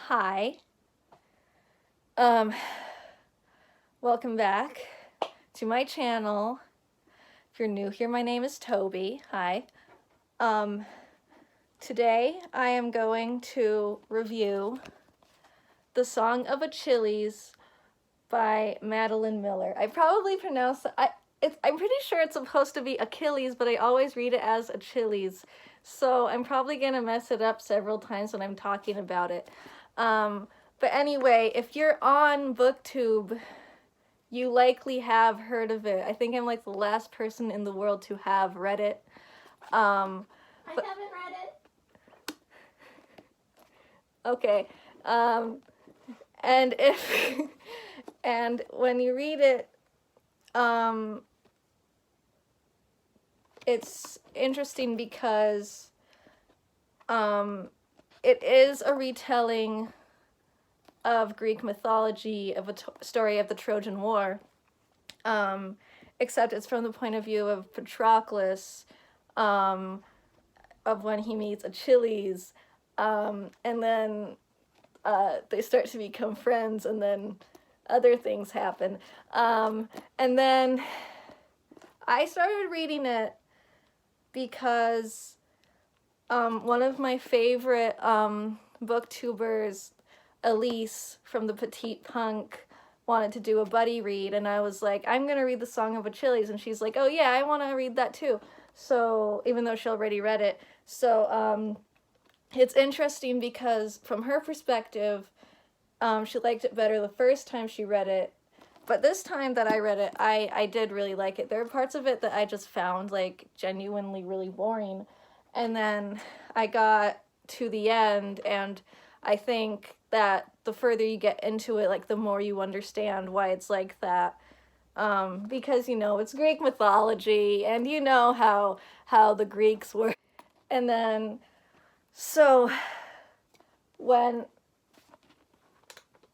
Hi. Um, Welcome back to my channel. If you're new here, my name is Toby. Hi. Today I am going to review the Song of Achilles by Madeline Miller. I probably pronounce I'm pretty sure it's supposed to be Achilles, but I always read it as Achilles. So I'm probably gonna mess it up several times when I'm talking about it. But anyway, if you're on BookTube, you likely have heard of it. I think I'm like the last person in the world to have read it. I haven't read it. Okay. And if and when you read it, it's interesting because it is a retelling of Greek mythology, of a story of the Trojan War, except it's from the point of view of Patroclus, of when he meets Achilles, and then they start to become friends, and then other things happen. And then I started reading it because one of my favorite booktubers, Elise from the Petite Punk, wanted to do a buddy read, and I was like, I'm gonna read the Song of Achilles, and she's like, oh yeah, I want to read that too. So even though she already read it, so it's interesting because from her perspective, she liked it better the first time she read it, but this time that I read it, I did really like it. There are parts of it that I just found like genuinely really boring, and then I got to the end, and I think that the further you get into it, like the more you understand why it's like that. Because it's Greek mythology, and how the Greeks were. And then, so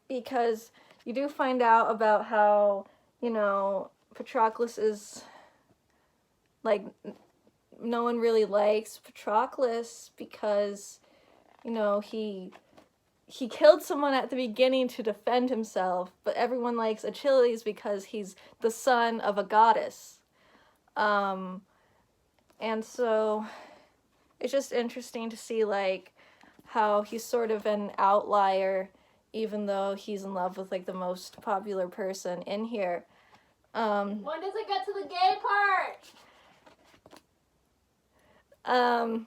because you do find out about how, Patroclus is, like, no one really likes Patroclus because, he killed someone at the beginning to defend himself, but everyone likes Achilles because he's the son of a goddess. And so it's just interesting to see, like, how he's sort of an outlier, even though he's in love with, like, the most popular person in here. When does it get to the gay part?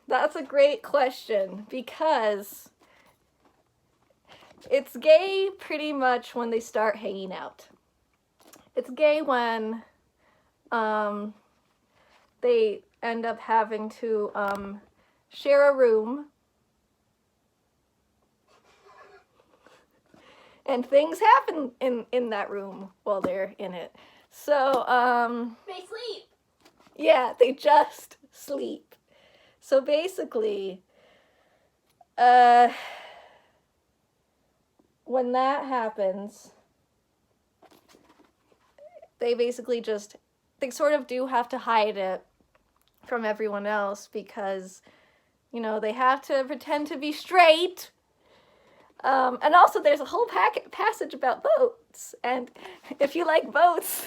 That's a great question, because it's gay pretty much when they start hanging out. It's gay when they end up having to share a room, and things happen in that room while they're in it. So They sleep. yeah, they just sleep. So basically, when that happens, they basically they sort of do have to hide it from everyone else because, they have to pretend to be straight. And also there's a whole passage about boats, and if you like boats,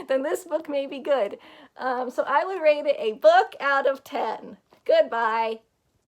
then this book may be good. So I would rate it a book out of 10. Goodbye.